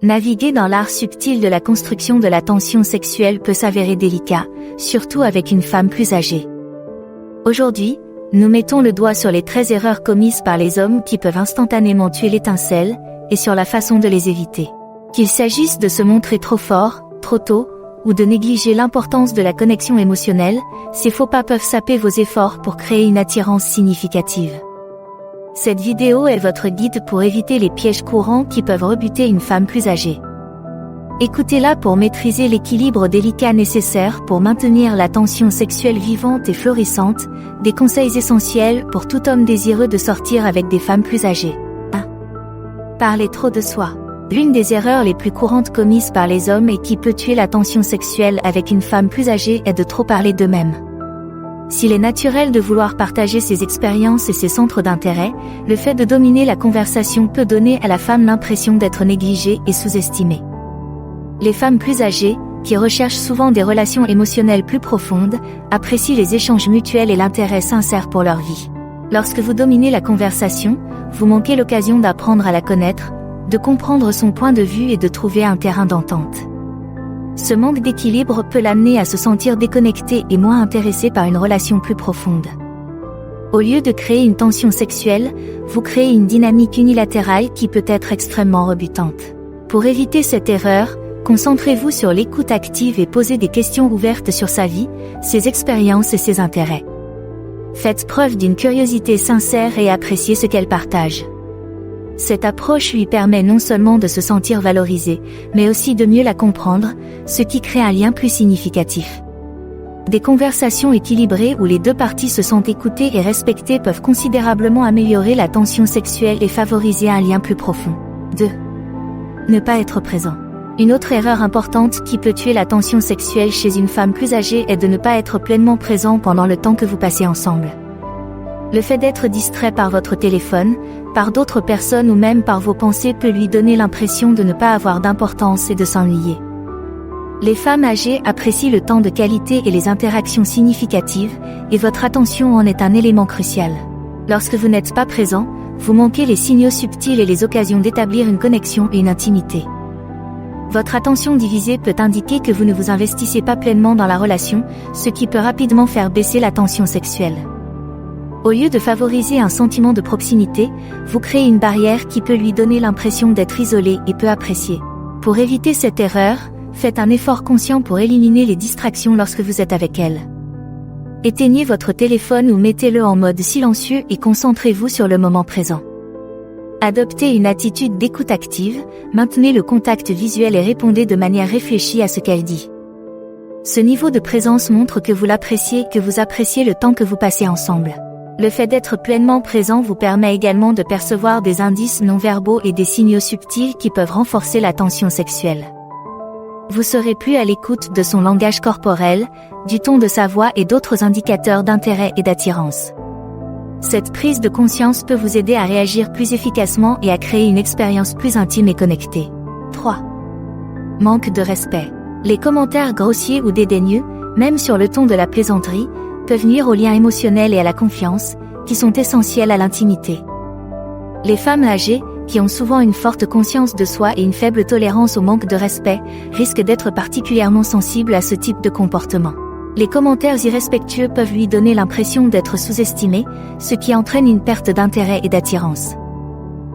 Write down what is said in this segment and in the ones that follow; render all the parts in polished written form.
Naviguer dans l'art subtil de la construction de la tension sexuelle peut s'avérer délicat, surtout avec une femme plus âgée. Aujourd'hui, nous mettons le doigt sur les 13 erreurs commises par les hommes qui peuvent instantanément tuer l'étincelle, et sur la façon de les éviter. Qu'il s'agisse de se montrer trop fort, trop tôt, ou de négliger l'importance de la connexion émotionnelle, ces faux pas peuvent saper vos efforts pour créer une attirance significative. Cette vidéo est votre guide pour éviter les pièges courants qui peuvent rebuter une femme plus âgée. Écoutez-la pour maîtriser l'équilibre délicat nécessaire pour maintenir la tension sexuelle vivante et florissante, des conseils essentiels pour tout homme désireux de sortir avec des femmes plus âgées. 1. Parler trop de soi. L'une des erreurs les plus courantes commises par les hommes et qui peut tuer la tension sexuelle avec une femme plus âgée est de trop parler d'eux-mêmes. S'il est naturel de vouloir partager ses expériences et ses centres d'intérêt, le fait de dominer la conversation peut donner à la femme l'impression d'être négligée et sous-estimée. Les femmes plus âgées, qui recherchent souvent des relations émotionnelles plus profondes, apprécient les échanges mutuels et l'intérêt sincère pour leur vie. Lorsque vous dominez la conversation, vous manquez l'occasion d'apprendre à la connaître, de comprendre son point de vue et de trouver un terrain d'entente. Ce manque d'équilibre peut l'amener à se sentir déconnecté et moins intéressé par une relation plus profonde. Au lieu de créer une tension sexuelle, vous créez une dynamique unilatérale qui peut être extrêmement rebutante. Pour éviter cette erreur, concentrez-vous sur l'écoute active et posez des questions ouvertes sur sa vie, ses expériences et ses intérêts. Faites preuve d'une curiosité sincère et appréciez ce qu'elle partage. Cette approche lui permet non seulement de se sentir valorisée, mais aussi de mieux la comprendre, ce qui crée un lien plus significatif. Des conversations équilibrées où les deux parties se sentent écoutées et respectées peuvent considérablement améliorer la tension sexuelle et favoriser un lien plus profond. 2. Ne pas être présent. Une autre erreur importante qui peut tuer la tension sexuelle chez une femme plus âgée est de ne pas être pleinement présent pendant le temps que vous passez ensemble. Le fait d'être distrait par votre téléphone, par d'autres personnes ou même par vos pensées peut lui donner l'impression de ne pas avoir d'importance et de s'ennuyer. Les femmes âgées apprécient le temps de qualité et les interactions significatives, et votre attention en est un élément crucial. Lorsque vous n'êtes pas présent, vous manquez les signaux subtils et les occasions d'établir une connexion et une intimité. Votre attention divisée peut indiquer que vous ne vous investissez pas pleinement dans la relation, ce qui peut rapidement faire baisser la tension sexuelle. Au lieu de favoriser un sentiment de proximité, vous créez une barrière qui peut lui donner l'impression d'être isolé et peu apprécié. Pour éviter cette erreur, faites un effort conscient pour éliminer les distractions lorsque vous êtes avec elle. Éteignez votre téléphone ou mettez-le en mode silencieux et concentrez-vous sur le moment présent. Adoptez une attitude d'écoute active, maintenez le contact visuel et répondez de manière réfléchie à ce qu'elle dit. Ce niveau de présence montre que vous l'appréciez et que vous appréciez le temps que vous passez ensemble. Le fait d'être pleinement présent vous permet également de percevoir des indices non-verbaux et des signaux subtils qui peuvent renforcer la tension sexuelle. Vous serez plus à l'écoute de son langage corporel, du ton de sa voix et d'autres indicateurs d'intérêt et d'attirance. Cette prise de conscience peut vous aider à réagir plus efficacement et à créer une expérience plus intime et connectée. 3. Manque de respect. Les commentaires grossiers ou dédaigneux, même sur le ton de la plaisanterie, peuvent nuire au lien émotionnel et à la confiance, qui sont essentiels à l'intimité. Les femmes âgées, qui ont souvent une forte conscience de soi et une faible tolérance au manque de respect, risquent d'être particulièrement sensibles à ce type de comportement. Les commentaires irrespectueux peuvent lui donner l'impression d'être sous-estimée, ce qui entraîne une perte d'intérêt et d'attirance.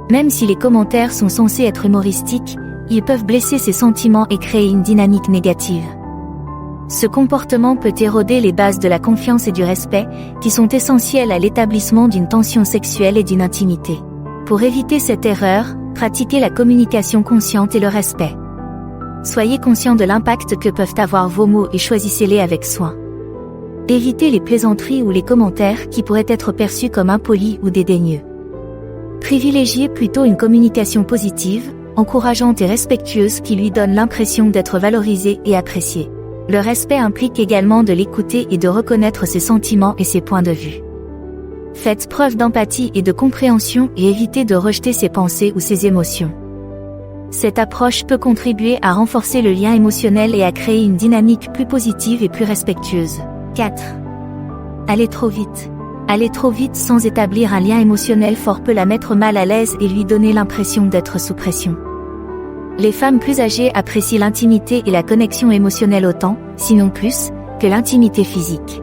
Même si les commentaires sont censés être humoristiques, ils peuvent blesser ses sentiments et créer une dynamique négative. Ce comportement peut éroder les bases de la confiance et du respect, qui sont essentielles à l'établissement d'une tension sexuelle et d'une intimité. Pour éviter cette erreur, pratiquez la communication consciente et le respect. Soyez conscient de l'impact que peuvent avoir vos mots et choisissez-les avec soin. Évitez les plaisanteries ou les commentaires qui pourraient être perçus comme impolis ou dédaigneux. Privilégiez plutôt une communication positive, encourageante et respectueuse qui lui donne l'impression d'être valorisée et appréciée. Le respect implique également de l'écouter et de reconnaître ses sentiments et ses points de vue. Faites preuve d'empathie et de compréhension et évitez de rejeter ses pensées ou ses émotions. Cette approche peut contribuer à renforcer le lien émotionnel et à créer une dynamique plus positive et plus respectueuse. 4. Aller trop vite. Aller trop vite sans établir un lien émotionnel fort peut la mettre mal à l'aise et lui donner l'impression d'être sous pression. Les femmes plus âgées apprécient l'intimité et la connexion émotionnelle autant, sinon plus, que l'intimité physique.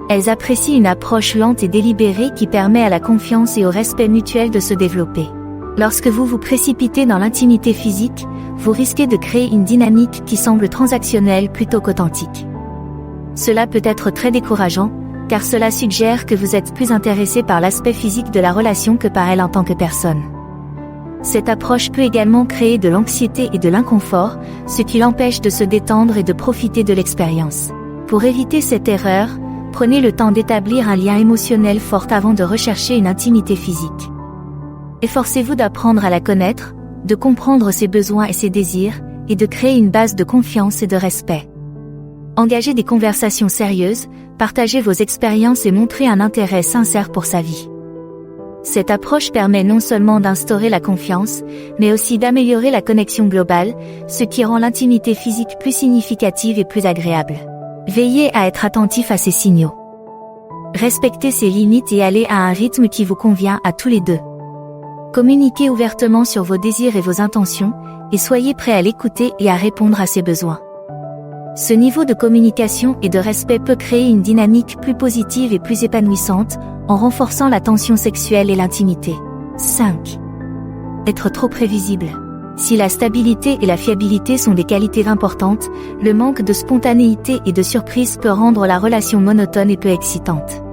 Elles apprécient une approche lente et délibérée qui permet à la confiance et au respect mutuel de se développer. Lorsque vous vous précipitez dans l'intimité physique, vous risquez de créer une dynamique qui semble transactionnelle plutôt qu'authentique. Cela peut être très décourageant, car cela suggère que vous êtes plus intéressé par l'aspect physique de la relation que par elle en tant que personne. Cette approche peut également créer de l'anxiété et de l'inconfort, ce qui l'empêche de se détendre et de profiter de l'expérience. Pour éviter cette erreur, prenez le temps d'établir un lien émotionnel fort avant de rechercher une intimité physique. Efforcez-vous d'apprendre à la connaître, de comprendre ses besoins et ses désirs, et de créer une base de confiance et de respect. Engagez des conversations sérieuses, partagez vos expériences et montrez un intérêt sincère pour sa vie. Cette approche permet non seulement d'instaurer la confiance, mais aussi d'améliorer la connexion globale, ce qui rend l'intimité physique plus significative et plus agréable. Veillez à être attentif à ces signaux. Respectez ses limites et allez à un rythme qui vous convient à tous les deux. Communiquez ouvertement sur vos désirs et vos intentions, et soyez prêt à l'écouter et à répondre à ses besoins. Ce niveau de communication et de respect peut créer une dynamique plus positive et plus épanouissante, en renforçant la tension sexuelle et l'intimité. 5. Être trop prévisible. Si la stabilité et la fiabilité sont des qualités importantes, le manque de spontanéité et de surprise peut rendre la relation monotone et peu excitante.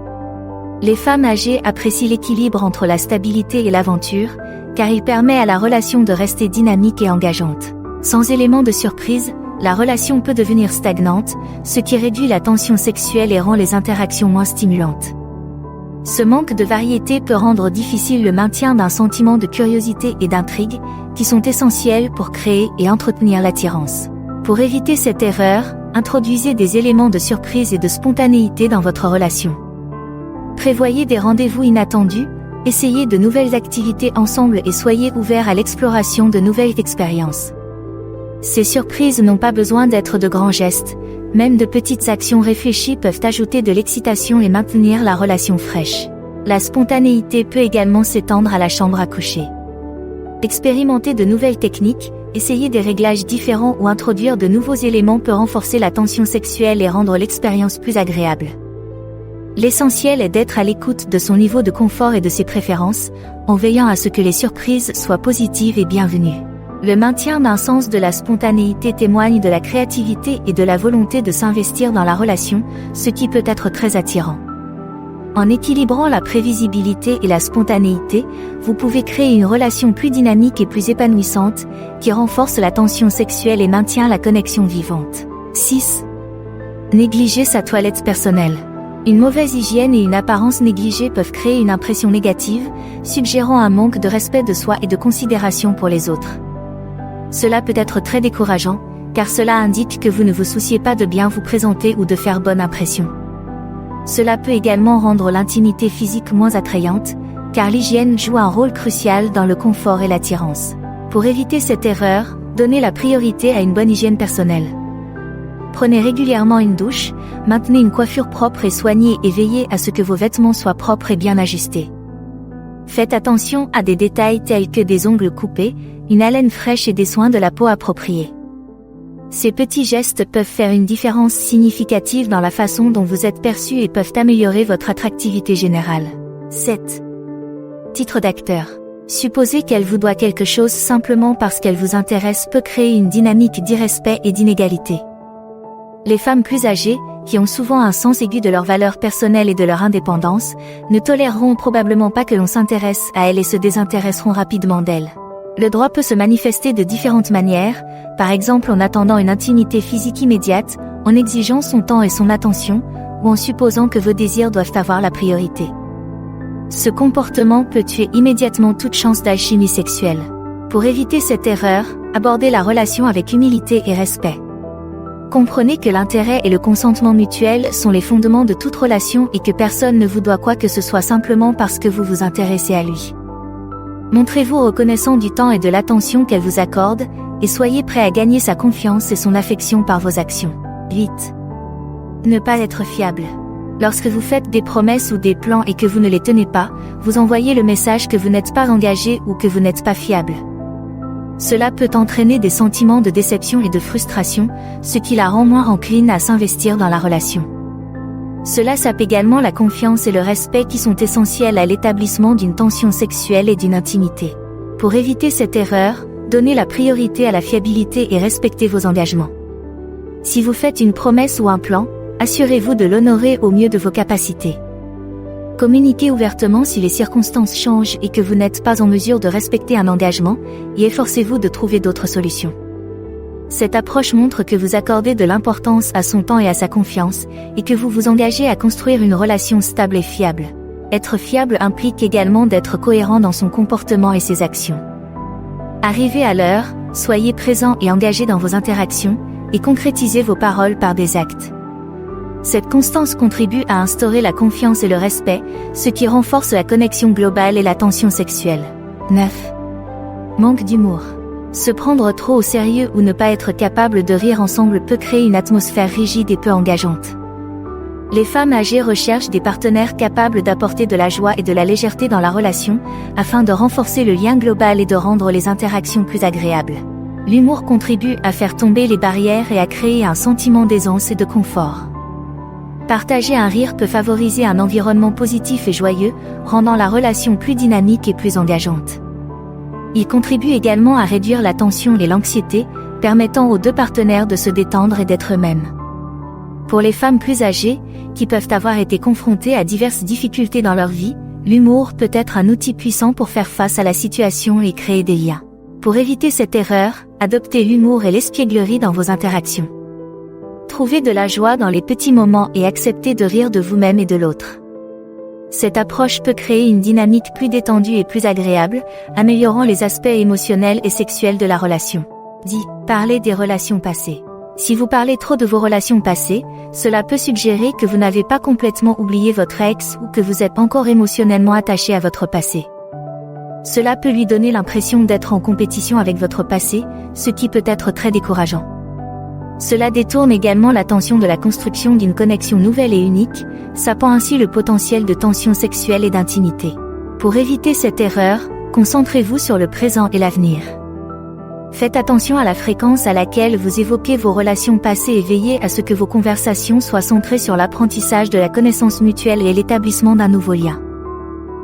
Les femmes âgées apprécient l'équilibre entre la stabilité et l'aventure, car il permet à la relation de rester dynamique et engageante. Sans élément de surprise, la relation peut devenir stagnante, ce qui réduit la tension sexuelle et rend les interactions moins stimulantes. Ce manque de variété peut rendre difficile le maintien d'un sentiment de curiosité et d'intrigue, qui sont essentiels pour créer et entretenir l'attirance. Pour éviter cette erreur, introduisez des éléments de surprise et de spontanéité dans votre relation. Prévoyez des rendez-vous inattendus, essayez de nouvelles activités ensemble et soyez ouverts à l'exploration de nouvelles expériences. Ces surprises n'ont pas besoin d'être de grands gestes, même de petites actions réfléchies peuvent ajouter de l'excitation et maintenir la relation fraîche. La spontanéité peut également s'étendre à la chambre à coucher. Expérimenter de nouvelles techniques, essayer des réglages différents ou introduire de nouveaux éléments peut renforcer la tension sexuelle et rendre l'expérience plus agréable. L'essentiel est d'être à l'écoute de son niveau de confort et de ses préférences, en veillant à ce que les surprises soient positives et bienvenues. Le maintien d'un sens de la spontanéité témoigne de la créativité et de la volonté de s'investir dans la relation, ce qui peut être très attirant. En équilibrant la prévisibilité et la spontanéité, vous pouvez créer une relation plus dynamique et plus épanouissante, qui renforce la tension sexuelle et maintient la connexion vivante. 6. Négliger sa toilette personnelle. Une mauvaise hygiène et une apparence négligée peuvent créer une impression négative, suggérant un manque de respect de soi et de considération pour les autres. Cela peut être très décourageant, car cela indique que vous ne vous souciez pas de bien vous présenter ou de faire bonne impression. Cela peut également rendre l'intimité physique moins attrayante, car l'hygiène joue un rôle crucial dans le confort et l'attirance. Pour éviter cette erreur, donnez la priorité à une bonne hygiène personnelle. Prenez régulièrement une douche, maintenez une coiffure propre et soignée et veillez à ce que vos vêtements soient propres et bien ajustés. Faites attention à des détails tels que des ongles coupés, une haleine fraîche et des soins de la peau appropriés. Ces petits gestes peuvent faire une différence significative dans la façon dont vous êtes perçu et peuvent améliorer votre attractivité générale. 7. Titre d'acteur. Supposer qu'elle vous doit quelque chose simplement parce qu'elle vous intéresse peut créer une dynamique d'irrespect et d'inégalité. Les femmes plus âgées, qui ont souvent un sens aigu de leurs valeurs personnelles et de leur indépendance, ne toléreront probablement pas que l'on s'intéresse à elles et se désintéresseront rapidement d'elles. Le droit peut se manifester de différentes manières, par exemple en attendant une intimité physique immédiate, en exigeant son temps et son attention, ou en supposant que vos désirs doivent avoir la priorité. Ce comportement peut tuer immédiatement toute chance d'alchimie sexuelle. Pour éviter cette erreur, abordez la relation avec humilité et respect. Comprenez que l'intérêt et le consentement mutuel sont les fondements de toute relation et que personne ne vous doit quoi que ce soit simplement parce que vous vous intéressez à lui. Montrez-vous reconnaissant du temps et de l'attention qu'elle vous accorde, et soyez prêt à gagner sa confiance et son affection par vos actions. 8. Ne pas être fiable. Lorsque vous faites des promesses ou des plans et que vous ne les tenez pas, vous envoyez le message que vous n'êtes pas engagé ou que vous n'êtes pas fiable. Cela peut entraîner des sentiments de déception et de frustration, ce qui la rend moins encline à s'investir dans la relation. Cela sape également la confiance et le respect qui sont essentiels à l'établissement d'une tension sexuelle et d'une intimité. Pour éviter cette erreur, donnez la priorité à la fiabilité et respectez vos engagements. Si vous faites une promesse ou un plan, assurez-vous de l'honorer au mieux de vos capacités. Communiquez ouvertement si les circonstances changent et que vous n'êtes pas en mesure de respecter un engagement, et efforcez-vous de trouver d'autres solutions. Cette approche montre que vous accordez de l'importance à son temps et à sa confiance, et que vous vous engagez à construire une relation stable et fiable. Être fiable implique également d'être cohérent dans son comportement et ses actions. Arrivez à l'heure, soyez présent et engagé dans vos interactions, et concrétisez vos paroles par des actes. Cette constance contribue à instaurer la confiance et le respect, ce qui renforce la connexion globale et la tension sexuelle. 9. Manque d'humour. Se prendre trop au sérieux ou ne pas être capable de rire ensemble peut créer une atmosphère rigide et peu engageante. Les femmes âgées recherchent des partenaires capables d'apporter de la joie et de la légèreté dans la relation, afin de renforcer le lien global et de rendre les interactions plus agréables. L'humour contribue à faire tomber les barrières et à créer un sentiment d'aisance et de confort. Partager un rire peut favoriser un environnement positif et joyeux, rendant la relation plus dynamique et plus engageante. Il contribue également à réduire la tension et l'anxiété, permettant aux deux partenaires de se détendre et d'être eux-mêmes. Pour les femmes plus âgées, qui peuvent avoir été confrontées à diverses difficultés dans leur vie, l'humour peut être un outil puissant pour faire face à la situation et créer des liens. Pour éviter cette erreur, adoptez l'humour et l'espièglerie dans vos interactions. Trouvez de la joie dans les petits moments et acceptez de rire de vous-même et de l'autre. Cette approche peut créer une dynamique plus détendue et plus agréable, améliorant les aspects émotionnels et sexuels de la relation. 10. Parlez des relations passées. Si vous parlez trop de vos relations passées, cela peut suggérer que vous n'avez pas complètement oublié votre ex ou que vous êtes encore émotionnellement attaché à votre passé. Cela peut lui donner l'impression d'être en compétition avec votre passé, ce qui peut être très décourageant. Cela détourne également l'attention de la construction d'une connexion nouvelle et unique, sapant ainsi le potentiel de tension sexuelle et d'intimité. Pour éviter cette erreur, concentrez-vous sur le présent et l'avenir. Faites attention à la fréquence à laquelle vous évoquez vos relations passées et veillez à ce que vos conversations soient centrées sur l'apprentissage de la connaissance mutuelle et l'établissement d'un nouveau lien.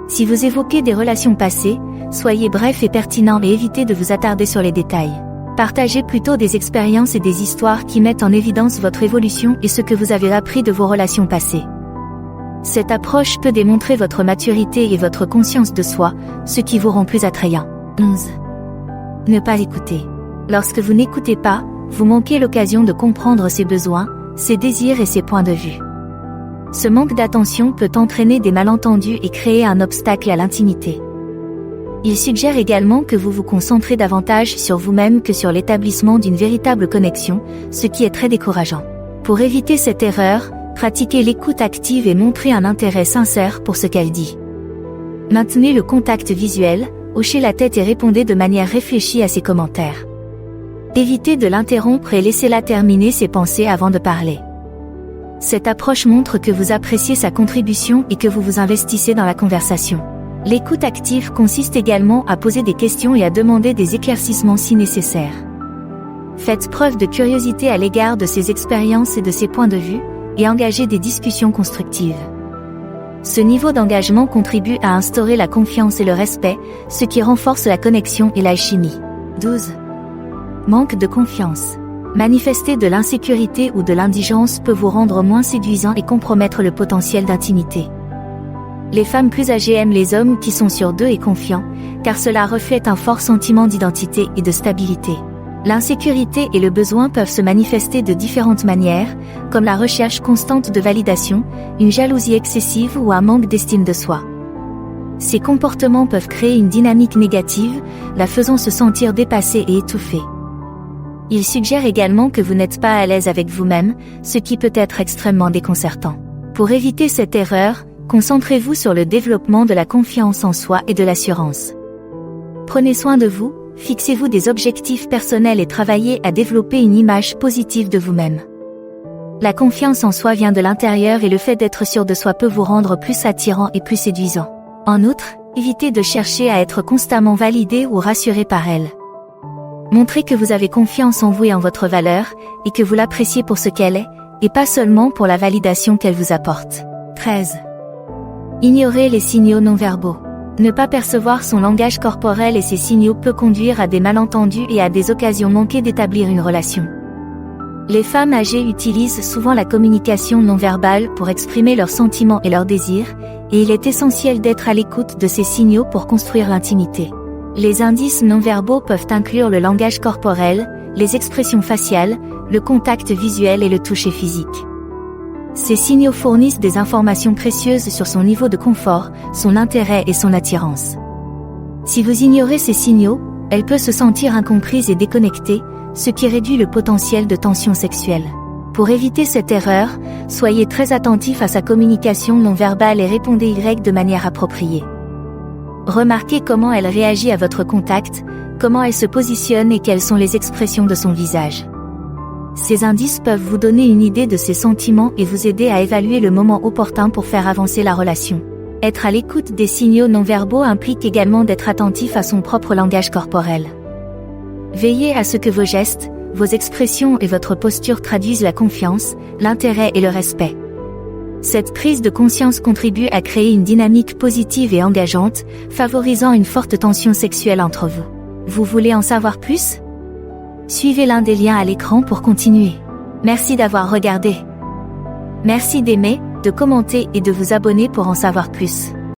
Si vous évoquez des relations passées, soyez bref et pertinent et évitez de vous attarder sur les détails. Partagez plutôt des expériences et des histoires qui mettent en évidence votre évolution et ce que vous avez appris de vos relations passées. Cette approche peut démontrer votre maturité et votre conscience de soi, ce qui vous rend plus attrayant. 11. Ne pas écouter. Lorsque vous n'écoutez pas, vous manquez l'occasion de comprendre ses besoins, ses désirs et ses points de vue. Ce manque d'attention peut entraîner des malentendus et créer un obstacle à l'intimité. Il suggère également que vous vous concentrez davantage sur vous-même que sur l'établissement d'une véritable connexion, ce qui est très décourageant. Pour éviter cette erreur, pratiquez l'écoute active et montrez un intérêt sincère pour ce qu'elle dit. Maintenez le contact visuel, hochez la tête et répondez de manière réfléchie à ses commentaires. Évitez de l'interrompre et laissez-la terminer ses pensées avant de parler. Cette approche montre que vous appréciez sa contribution et que vous vous investissez dans la conversation. L'écoute active consiste également à poser des questions et à demander des éclaircissements si nécessaire. Faites preuve de curiosité à l'égard de ses expériences et de ses points de vue, et engagez des discussions constructives. Ce niveau d'engagement contribue à instaurer la confiance et le respect, ce qui renforce la connexion et l'alchimie. 12. Manque de confiance. Manifester de l'insécurité ou de l'indigence peut vous rendre moins séduisant et compromettre le potentiel d'intimité. Les femmes plus âgées aiment les hommes qui sont sûrs d'eux et confiants, car cela reflète un fort sentiment d'identité et de stabilité. L'insécurité et le besoin peuvent se manifester de différentes manières, comme la recherche constante de validation, une jalousie excessive ou un manque d'estime de soi. Ces comportements peuvent créer une dynamique négative, la faisant se sentir dépassée et étouffée. Ils suggèrent également que vous n'êtes pas à l'aise avec vous-même, ce qui peut être extrêmement déconcertant. Pour éviter cette erreur, concentrez-vous sur le développement de la confiance en soi et de l'assurance. Prenez soin de vous, fixez-vous des objectifs personnels et travaillez à développer une image positive de vous-même. La confiance en soi vient de l'intérieur et le fait d'être sûr de soi peut vous rendre plus attirant et plus séduisant. En outre, évitez de chercher à être constamment validé ou rassuré par elle. Montrez que vous avez confiance en vous et en votre valeur, et que vous l'appréciez pour ce qu'elle est, et pas seulement pour la validation qu'elle vous apporte. 13. Ignorez les signaux non verbaux. Ne pas percevoir son langage corporel et ses signaux peut conduire à des malentendus et à des occasions manquées d'établir une relation. Les femmes âgées utilisent souvent la communication non verbale pour exprimer leurs sentiments et leurs désirs, et il est essentiel d'être à l'écoute de ces signaux pour construire l'intimité. Les indices non verbaux peuvent inclure le langage corporel, les expressions faciales, le contact visuel et le toucher physique. Ces signaux fournissent des informations précieuses sur son niveau de confort, son intérêt et son attirance. Si vous ignorez ces signaux, elle peut se sentir incomprise et déconnectée, ce qui réduit le potentiel de tension sexuelle. Pour éviter cette erreur, soyez très attentif à sa communication non verbale et répondez de manière appropriée. Remarquez comment elle réagit à votre contact, comment elle se positionne et quelles sont les expressions de son visage. Ces indices peuvent vous donner une idée de ses sentiments et vous aider à évaluer le moment opportun pour faire avancer la relation. Être à l'écoute des signaux non verbaux implique également d'être attentif à son propre langage corporel. Veillez à ce que vos gestes, vos expressions et votre posture traduisent la confiance, l'intérêt et le respect. Cette prise de conscience contribue à créer une dynamique positive et engageante, favorisant une forte tension sexuelle entre vous. Vous voulez en savoir plus ? Suivez l'un des liens à l'écran pour continuer. Merci d'avoir regardé. Merci d'aimer, de commenter et de vous abonner pour en savoir plus.